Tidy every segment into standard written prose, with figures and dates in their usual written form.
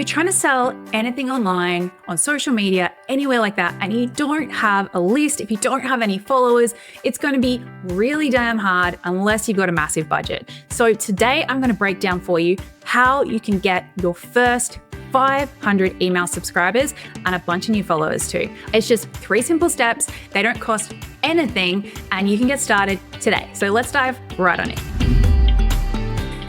you're trying to sell anything online, on social media, anywhere like that, and you don't have a list, if you don't have any followers, it's going to be really damn hard unless you've got a massive budget. So today I'm going to break down for you how you can get your first 500 email subscribers and a bunch of new followers too. It's just 3 simple steps. They don't cost anything and you can get started today. So let's dive right on in.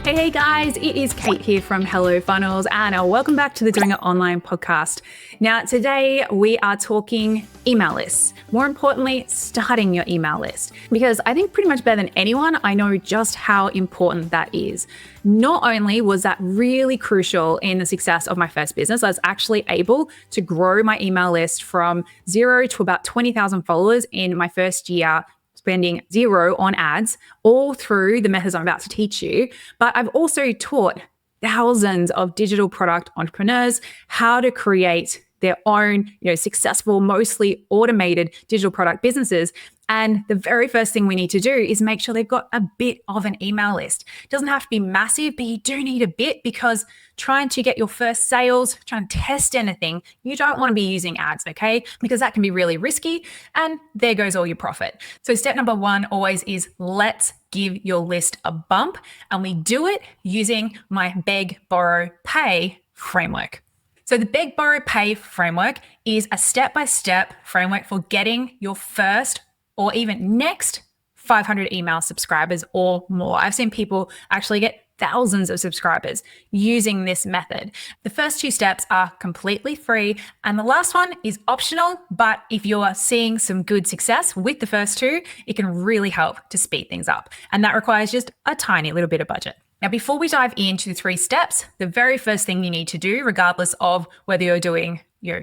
Hey guys, it is Kate here from Hello Funnels and welcome back to the Doing It Online podcast. Now today we are talking email lists. More importantly, starting your email list, because I think pretty much better than anyone, I know just how important that is. Not only was that really crucial in the success of my first business, I was actually able to grow my email list from 0 to about 20,000 followers in my first year, spending 0 on ads, all through the methods I'm about to teach you. But I've also taught thousands of digital product entrepreneurs how to create their own, successful, mostly automated digital product businesses. And the very first thing we need to do is make sure they've got a bit of an email list. It doesn't have to be massive, but you do need a bit, because trying to get your first sales, trying to test anything, you don't want to be using ads, okay? Because that can be really risky and there goes all your profit. So step number 1 always is let's give your list a bump, and we do it using my Beg, Borrow, Pay framework. So the Beg, Borrow, Pay framework is a step-by-step framework for getting your first or even next 500 email subscribers or more. I've seen people actually get thousands of subscribers using this method. The first 2 steps are completely free, and the last one is optional, but if you're seeing some good success with the first 2, it can really help to speed things up. And that requires just a tiny little bit of budget. Now, before we dive into the 3 steps, the very first thing you need to do, regardless of whether you're doing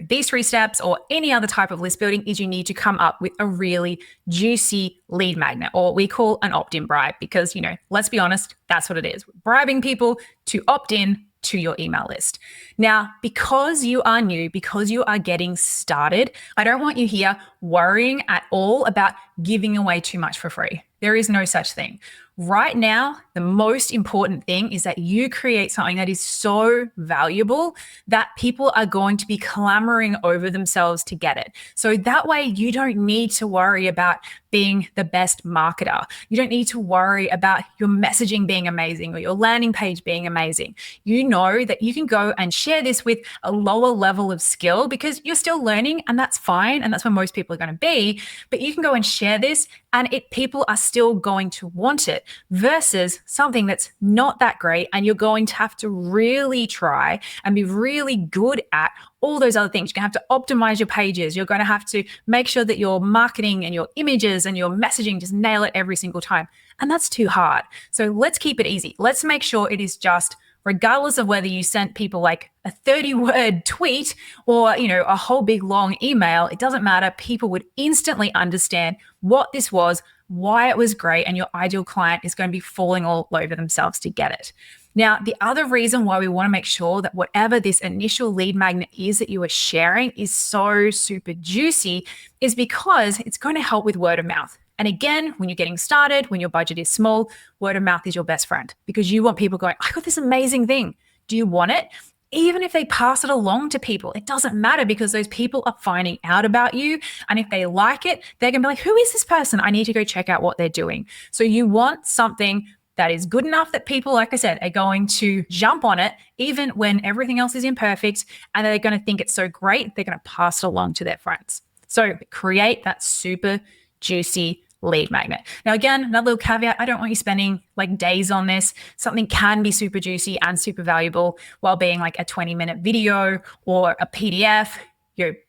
these 3 steps or any other type of list building, is you need to come up with a really juicy lead magnet, or what we call an opt-in bribe, because, let's be honest, that's what it is. We're bribing people to opt in to your email list. Now, because you are new, because you are getting started, I don't want you here worrying at all about giving away too much for free. There is no such thing. Right now, the most important thing is that you create something that is so valuable that people are going to be clamoring over themselves to get it. So that way you don't need to worry about being the best marketer. You don't need to worry about your messaging being amazing or your landing page being amazing. You know that you can go and share this with a lower level of skill because you're still learning, and that's fine. And that's where most people are going to be. But you can go and share this and people are still going to want it, versus something that's not that great and you're going to have to really try and be really good at all those other things. You're going to have to optimize your pages. You're going to have to make sure that your marketing and your images and your messaging just nail it every single time. And that's too hard. So let's keep it easy. Let's make sure it is just, regardless of whether you sent people like a 30-word tweet or, a whole big long email, it doesn't matter. People would instantly understand what this was, why it was great, and your ideal client is going to be falling all over themselves to get it. Now, the other reason why we want to make sure that whatever this initial lead magnet is that you are sharing is so super juicy is because it's going to help with word of mouth. And again, when you're getting started, when your budget is small, word of mouth is your best friend, because you want people going, I got this amazing thing. Do you want it? Even if they pass it along to people, it doesn't matter, because those people are finding out about you. And if they like it, they're going to be like, who is this person? I need to go check out what they're doing. So you want something that is good enough that people, like I said, are going to jump on it, even when everything else is imperfect, and they're going to think it's so great, they're going to pass it along to their friends. So create that super juicy lead magnet. Now, again, another little caveat, I don't want you spending like days on this. Something can be super juicy and super valuable while being like a 20-minute video or a PDF.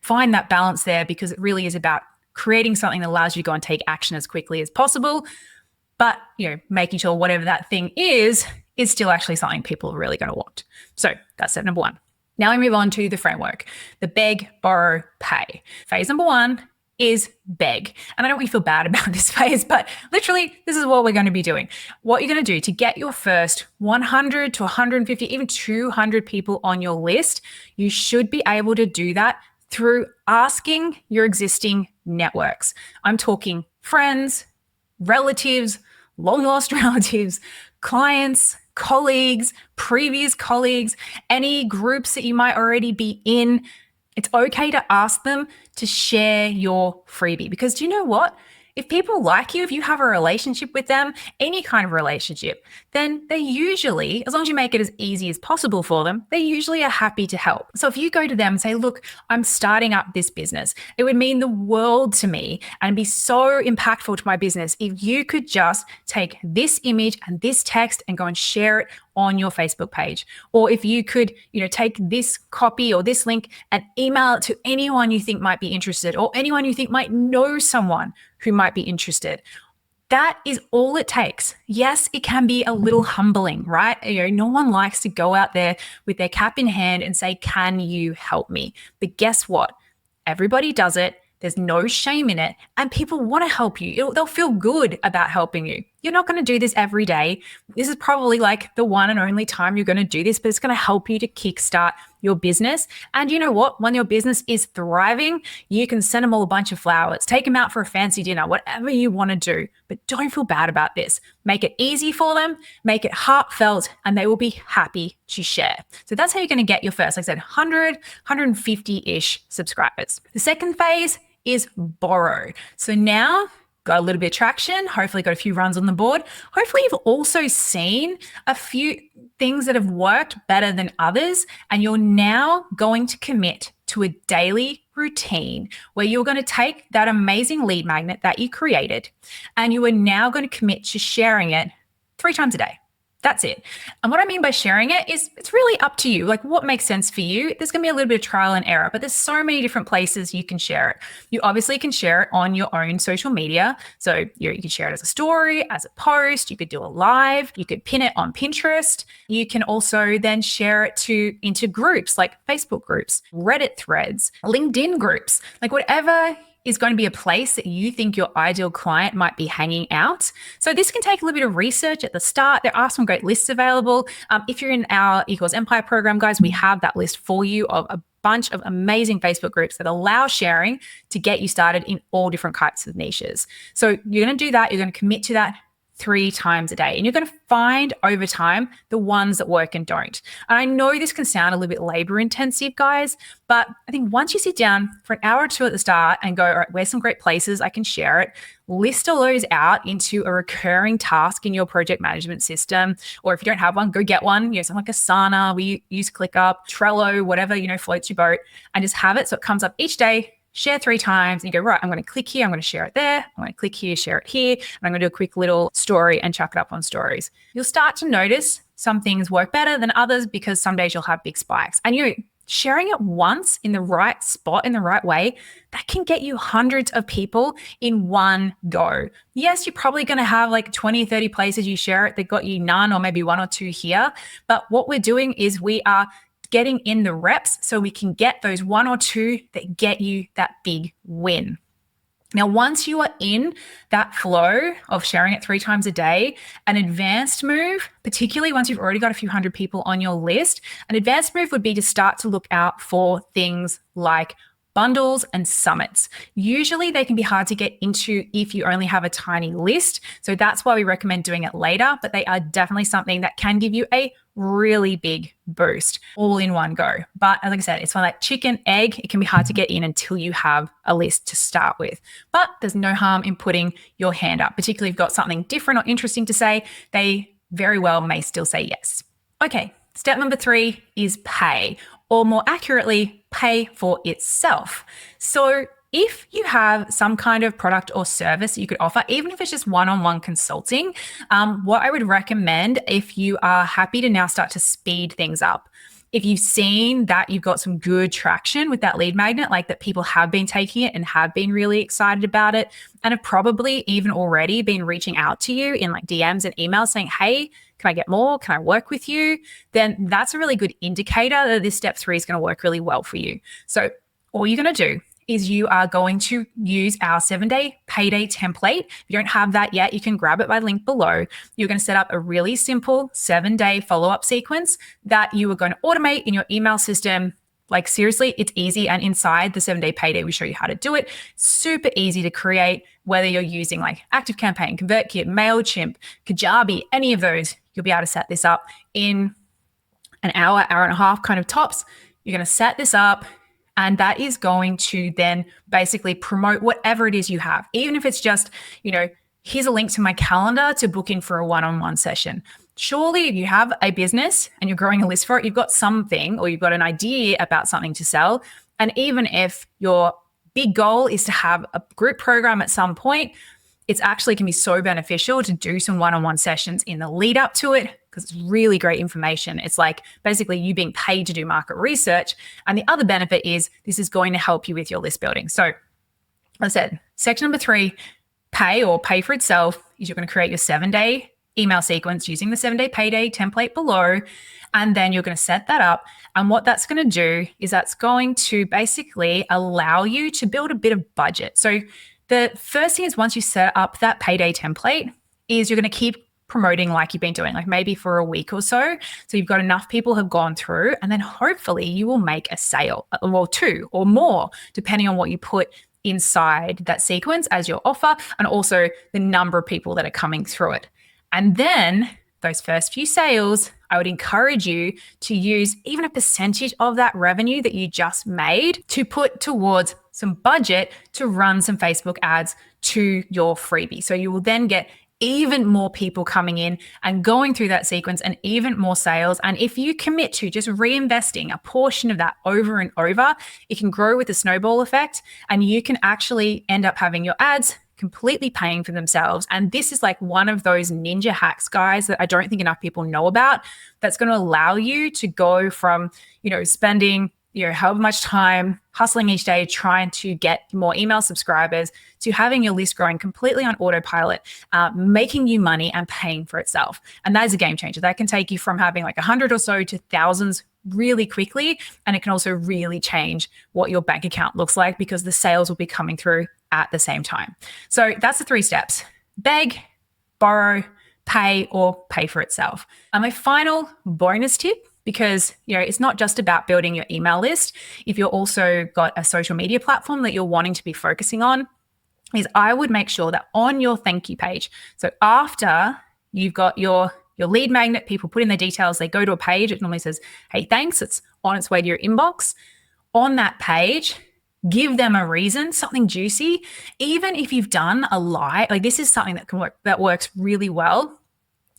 Find that balance there, because it really is about creating something that allows you to go and take action as quickly as possible. But, making sure whatever that thing is still actually something people are really going to want. So that's step number 1. Now we move on to the framework, the Beg, Borrow, Pay. Phase number 1 is beg. And I don't want you to feel bad about this phase, but literally this is what we're going to be doing. What you're going to do to get your first 100 to 150, even 200 people on your list, you should be able to do that through asking your existing networks. I'm talking friends, relatives, long lost relatives, clients, colleagues, previous colleagues, any groups that you might already be in. It's okay to ask them to share your freebie, because do you know what? If people like you, if you have a relationship with them, any kind of relationship, then they usually, as long as you make it as easy as possible for them, they usually are happy to help. So if you go to them and say, look, I'm starting up this business, it would mean the world to me and be so impactful to my business if you could just take this image and this text and go and share it on your Facebook page. Or if you could, take this copy or this link and email it to anyone you think might be interested, or anyone you think might know someone who might be interested. That is all it takes. Yes, it can be a little humbling, right? No one likes to go out there with their cap in hand and say, can you help me? But guess what? Everybody does it. There's no shame in it. And people want to help you. They'll feel good about helping you. You're not going to do this every day. This is probably like the one and only time you're going to do this, but it's going to help you to kickstart your business. And you know what? When your business is thriving, you can send them all a bunch of flowers, take them out for a fancy dinner, whatever you want to do. But don't feel bad about this. Make it easy for them, make it heartfelt, and they will be happy to share. So that's how you're going to get your first, like I said, 100, 150-ish subscribers. The second phase is borrow. So now got a little bit of traction, hopefully got a few runs on the board. Hopefully you've also seen a few things that have worked better than others, and you're now going to commit to a daily routine where you're going to take that amazing lead magnet that you created and you are now going to commit to sharing it 3 times a day. That's it. And what I mean by sharing it is it's really up to you, like what makes sense for you. There's going to be a little bit of trial and error, but there's so many different places you can share it. You obviously can share it on your own social media. So you can share it as a story, as a post, you could do a live, you could pin it on Pinterest. You can also then share it into groups like Facebook groups, Reddit threads, LinkedIn groups, like whatever is going to be a place that you think your ideal client might be hanging out. So this can take a little bit of research at the start. There are some great lists available. If you're in our Equals Empire program, guys, we have that list for you of a bunch of amazing Facebook groups that allow sharing to get you started in all different types of niches. So you're going to do that. You're going to commit to that 3 times a day. And you're going to find over time the ones that work and don't. And I know this can sound a little bit labor intensive, guys, but I think once you sit down for an hour or 2 at the start and go, all right, where's some great places I can share it, list all those out into a recurring task in your project management system. Or if you don't have one, go get one, something like Asana, we use ClickUp, Trello, whatever, floats your boat, and just have it so it comes up each day. Share 3 times and you go, right, I'm going to click here, I'm going to share it there, I'm going to click here, share it here, and I'm going to do a quick little story and chuck it up on stories. You'll start to notice some things work better than others because some days you'll have big spikes. And sharing it once in the right spot, in the right way, that can get you hundreds of people in one go. Yes, you're probably going to have like 20, 30 places you share it that got you none or maybe 1 or 2 here. But what we're doing is we are getting in the reps so we can get those 1 or 2 that get you that big win. Now, once you are in that flow of sharing it 3 times a day, an advanced move, particularly once you've already got a few hundred people on your list, an advanced move would be to start to look out for things like bundles and summits. Usually they can be hard to get into if you only have a tiny list. So that's why we recommend doing it later, but they are definitely something that can give you a really big boost all in one go. But like I said, it's like chicken, egg. It can be hard to get in until you have a list to start with. But there's no harm in putting your hand up, particularly if you've got something different or interesting to say. They very well may still say yes. Okay, step number 3 is pay, or more accurately, pay for itself. So if you have some kind of product or service you could offer, even if it's just one-on-one consulting, what I would recommend if you are happy to now start to speed things up, if you've seen that you've got some good traction with that lead magnet, like that people have been taking it and have been really excited about it and have probably even already been reaching out to you in like DMs and emails saying, hey, can I get more? Can I work with you? Then that's a really good indicator that this step 3 is going to work really well for you. So all you're going to do is you are going to use our 7-day payday template. If you don't have that yet, you can grab it by the link below. You're going to set up a really simple 7-day follow-up sequence that you are going to automate in your email system. Like seriously, it's easy. And inside the 7-day payday, we show you how to do it. Super easy to create, whether you're using like ActiveCampaign, ConvertKit, MailChimp, Kajabi, any of those. you'll be able to set this up in an hour, hour and a half, kind of tops. You're going to set this up, and that is going to then basically promote whatever it is you have. Even if it's just, here's a link to my calendar to book in for a one-on-one session. Surely if you have a business and you're growing a list for it, you've got something, or you've got an idea about something to sell. And even if your big goal is to have a group program at some point, it's actually can be so beneficial to do some one-on-one sessions in the lead up to it, because it's really great information. It's like basically you being paid to do market research. And the other benefit is this is going to help you with your list building. So like I said, section number 3, pay for itself, is you're going to create your 7-day email sequence using the 7-day payday template below. And then you're going to set that up. And what that's going to do is that's going to basically allow you to build a bit of budget. So the first thing is, once you set up that payday template, is you're going to keep promoting like you've been doing, like maybe for a week or so. So you've got enough people have gone through, and then hopefully you will make a sale, or 2 or more, depending on what you put inside that sequence as your offer, and also the number of people that are coming through it. And then those first few sales, I would encourage you to use even a percentage of that revenue that you just made to put towards some budget to run some Facebook ads to your freebie. So you will then get even more people coming in and going through that sequence, and even more sales. And if you commit to just reinvesting a portion of that over and over, it can grow with the snowball effect, and you can actually end up having your ads completely paying for themselves. And this is like one of those ninja hacks, guys, that I don't think enough people know about, that's going to allow you to go from, spending, however much time hustling each day trying to get more email subscribers, to having your list growing completely on autopilot, making you money and paying for itself. And that is a game changer. That can take you from having like 100 or so to thousands really quickly. And it can also really change what your bank account looks like, because the sales will be coming through at the same time. So that's the 3 steps: beg, borrow, pay, or pay for itself. And my final bonus tip, because it's not just about building your email list. If you're also got a social media platform that you're wanting to be focusing on, is I would make sure that on your thank you page, so after you've got your lead magnet, people put in their details, they go to a page, it normally says, hey, thanks, it's on its way to your inbox. On that page, give them a reason, something juicy. Even if you've done a live, like this is something that works really well.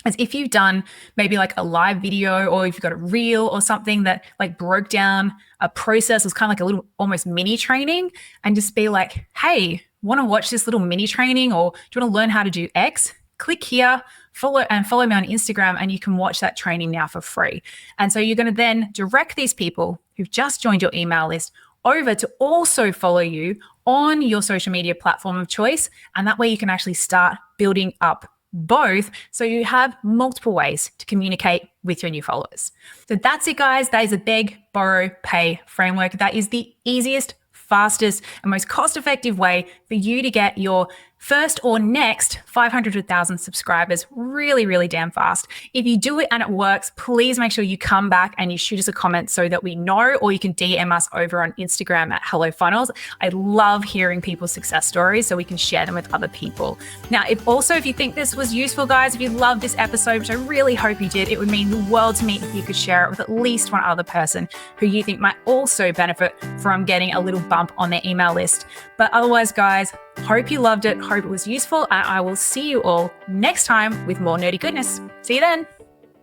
As if you've done maybe like a live video, or if you've got a reel or something that like broke down a process, was kind of like a little almost mini training, and just be like, hey, want to watch this little mini training, or do you want to learn how to do X? Click here, follow me on Instagram, and you can watch that training now for free. And so you're going to then direct these people who've just joined your email list over to also follow you on your social media platform of choice. And that way you can actually start building up both, so you have multiple ways to communicate with your new followers. So that's it, guys. That is a beg, borrow, pay framework. That is the easiest, fastest, and most cost-effective way for you to get your first or next 500 to 1,000 subscribers really, really damn fast. If you do it and it works, please make sure you come back and you shoot us a comment so that we know, or you can DM us over on Instagram at Hello Funnels. I love hearing people's success stories so we can share them with other people. Now, if you think this was useful, guys, if you loved this episode, which I really hope you did, it would mean the world to me if you could share it with at least one other person who you think might also benefit from getting a little bump on their email list. But otherwise, guys, hope you loved it. Hope it was useful. And I will see you all next time with more nerdy goodness. See you then.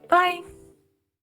Bye.